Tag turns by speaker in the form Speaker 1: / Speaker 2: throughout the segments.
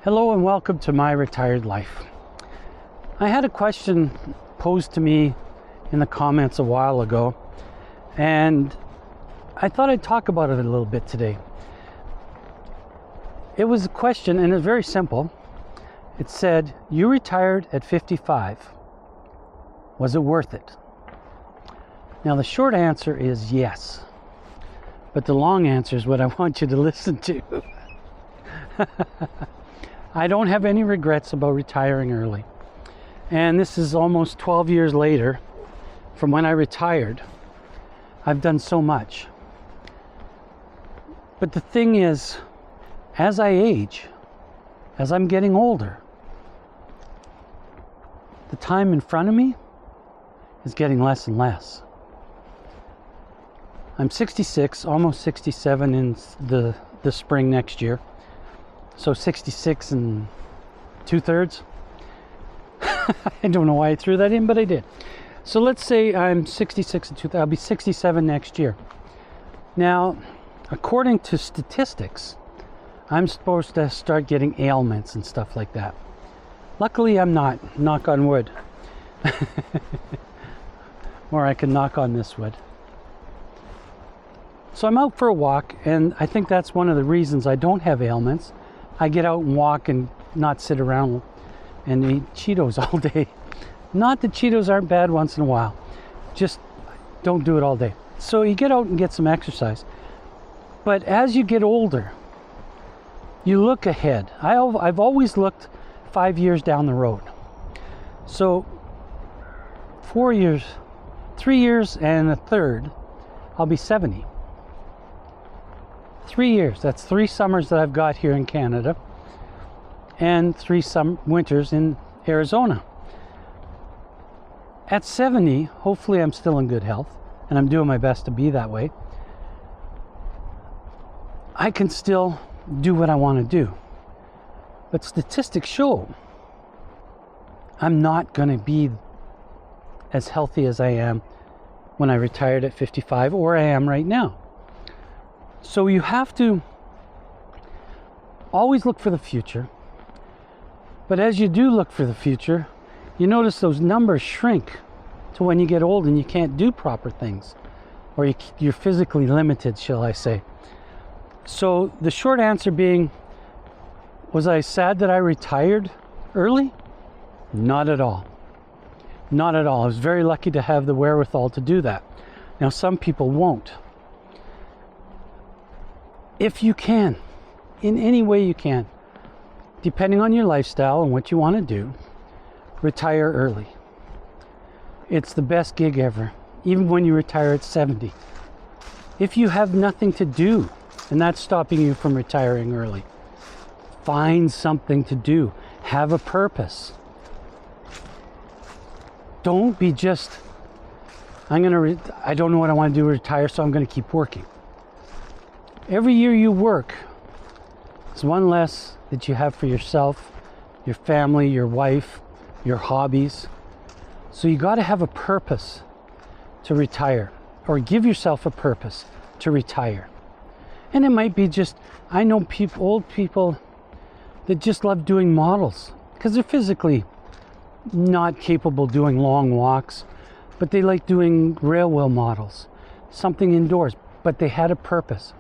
Speaker 1: Hello and welcome to my retired life. I had a question posed to me in the comments a while ago, and I thought I'd talk about it a little bit today. It was a question, and it's very simple. It said, you retired at 55. Was it worth it? Now the short answer is yes, but the long answer is what I want you to listen to. I don't have any regrets about retiring early. And this is almost 12 years later from when I retired. I've done so much. But the thing is, as I age, as I'm getting older, the time in front of me is getting less and less. I'm 66, almost 67 in the spring next year. So 66 and 2/3. I don't know why I threw that in, but I did. So let's say I'm 66 and 2/3. I'll be 67 next year. Now, according to statistics, I'm supposed to start getting ailments and stuff like that. Luckily, I'm not. Knock on wood. Or I can knock on this wood. So I'm out for a walk, and I think that's one of the reasons I don't have ailments. I get out and walk and not sit around and eat Cheetos all day. Not that Cheetos aren't bad once in a while. Just don't do it all day. So you get out and get some exercise. But as you get older, you look ahead. I've always looked 5 years down the road. So 4 years, 3 years and a third, I'll be 70. 3 years, that's 3 summers that I've got here in Canada and 3 winters in Arizona. At 70, hopefully I'm still in good health, and I'm doing my best to be that way. I can still do what I want to do. But statistics show I'm not going to be as healthy as I am when I retired at 55, or I am right now. So you have to always look for the future. But as you do look for the future, you notice those numbers shrink to when you get old and you can't do proper things, or you're physically limited, shall I say. So the short answer being, was I sad that I retired early? Not at all. Not at all. I was very lucky to have the wherewithal to do that. Now, some people won't. If you can, in any way you can, depending on your lifestyle and what you want to do, retire early. It's the best gig ever, even when you retire at 70. If you have nothing to do, and that's stopping you from retiring early, find something to do. Have a purpose. Don't be just, I don't know what I want to do to retire, so I'm going to keep working. Every year you work is one less that you have for yourself, your family, your wife, your hobbies. So you got to have a purpose to retire, or give yourself a purpose to retire. And it might be just, I know old people that just love doing models because they're physically not capable of doing long walks, but they like doing railway models, something indoors, but they had a purpose.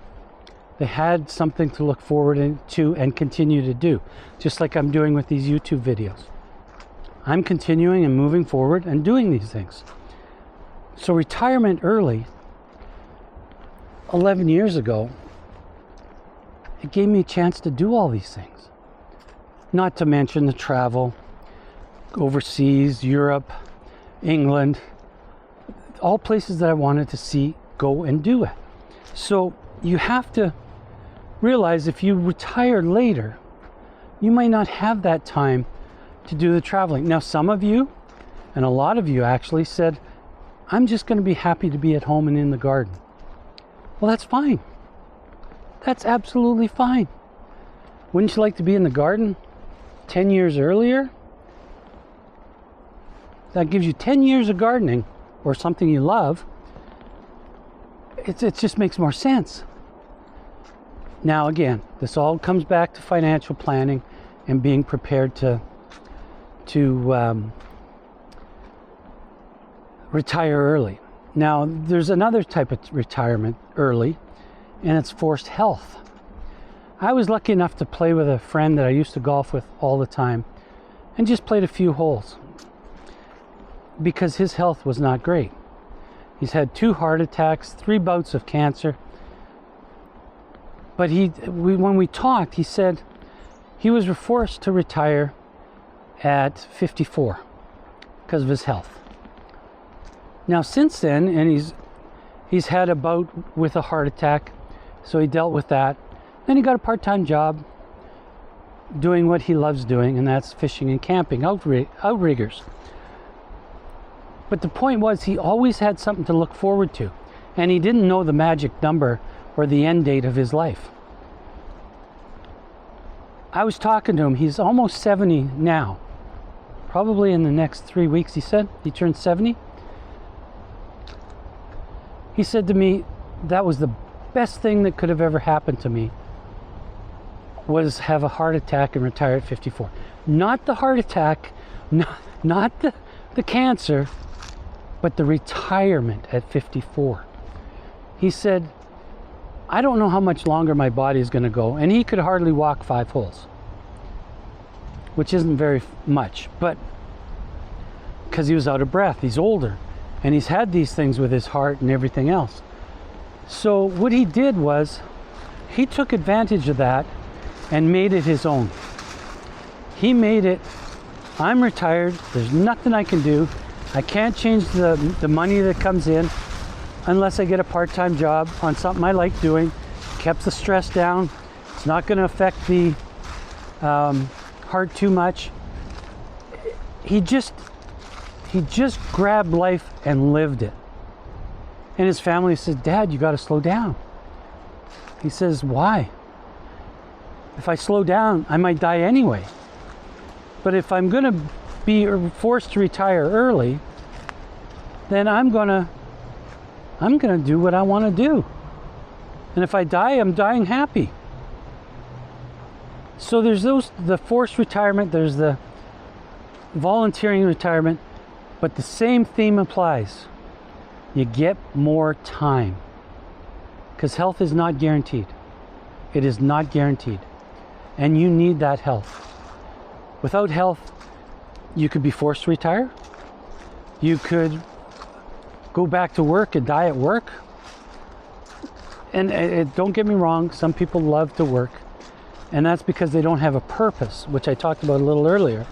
Speaker 1: They had something to look forward to and continue to do, just like I'm doing with these YouTube videos. I'm continuing and moving forward and doing these things. So retirement early, 11 years ago, it gave me a chance to do all these things. Not to mention the travel overseas, Europe, England, all places that I wanted to see, go and do it. So you have to realize if you retire later, you might not have that time to do the traveling. Now, some of you, and a lot of you actually said, I'm just going to be happy to be at home and in the garden. Well, that's fine. That's absolutely fine. Wouldn't you like to be in the garden 10 years earlier? That gives you 10 years of gardening, or something you love. It just makes more sense. Now again, this all comes back to financial planning and being prepared to retire early. Now, there's another type of retirement early, and it's forced health. I was lucky enough to play with a friend that I used to golf with all the time, and just played a few holes because his health was not great. He's had 2 heart attacks, 3 bouts of cancer. But when we talked, he said he was forced to retire at 54 because of his health. Now, since then, and he's had a bout with a heart attack, so he dealt with that. Then he got a part-time job doing what he loves doing, and that's fishing and camping, outriggers. But the point was, he always had something to look forward to, and he didn't know the magic number or the end date of his life. I was talking to him. He's almost 70 now. Probably in the next 3 weeks, he said. He turned 70. He said to me, that was the best thing that could have ever happened to me, was have a heart attack and retire at 54. Not the heart attack, not the cancer, but the retirement at 54. He said, I don't know how much longer my body is going to go. And he could hardly walk 5 holes, which isn't very much, but because he was out of breath. He's older, and he's had these things with his heart and everything else. So what he did was, he took advantage of that and made it his own. He made it, I'm retired, there's nothing I can do. I can't change the money that comes in unless I get a part-time job on something I like doing. Kept the stress down. It's not going to affect the heart too much. He just grabbed life and lived it. And his family said, Dad, you got to slow down. He says, why? If I slow down, I might die anyway. But if I'm going to be forced to retire early, then I'm going to do what I want to do. And if I die, I'm dying happy. So there's the forced retirement, there's the volunteering retirement, but the same theme applies. You get more time, because health is not guaranteed. It is not guaranteed. And you need that health. Without health, you could be forced to retire. You could go back to work and die at work. And don't get me wrong, some people love to work, and that's because they don't have a purpose, which I talked about a little earlier,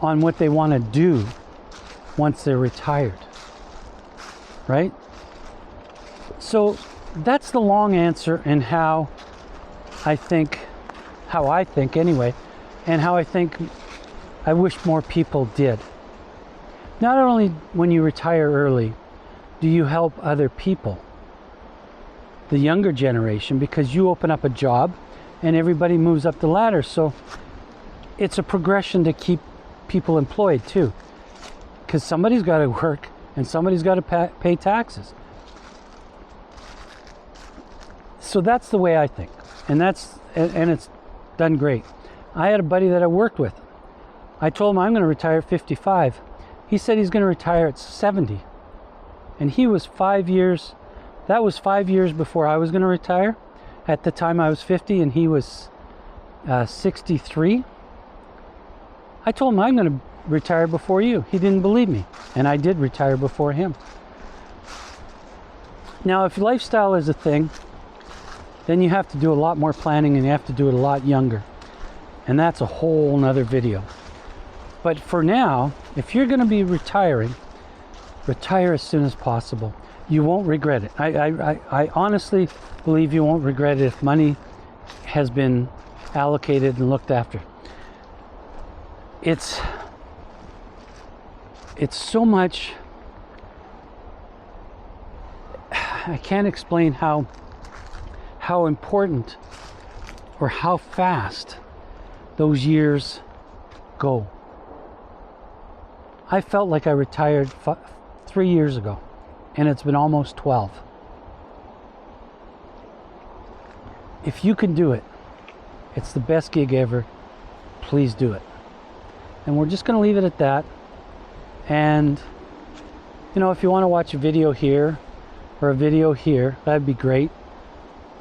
Speaker 1: on what they want to do once they're retired, right? So that's the long answer, and how I think anyway, and how I think I wish more people did. Not only when you retire early do you help other people, the younger generation, because you open up a job and everybody moves up the ladder. So it's a progression to keep people employed too, because somebody's got to work and somebody's got to pay taxes. So that's the way I think, and it's done great. I had a buddy that I worked with. I told him I'm going to retire at 55. He said he's going to retire at 70. And he was 5 years, that was 5 years before I was going to retire. At the time I was 50 and he was 63. I told him I'm going to retire before you. He didn't believe me. And I did retire before him. Now, if lifestyle is a thing, then you have to do a lot more planning, and you have to do it a lot younger. And that's a whole nother video. But for now, if you're going to be retiring, retire as soon as possible. You won't regret it. I honestly believe you won't regret it if money has been allocated and looked after. It's so much. I can't explain how important or how fast those years go. I felt like I retired 3 years ago, and it's been almost 12. If you can do it, it's the best gig ever. please do it. And we're just going to leave it at that. And, you know, if you want to watch a video here or a video here, that'd be great.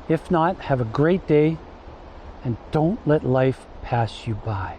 Speaker 1: If not, have a great day and don't let life pass you by.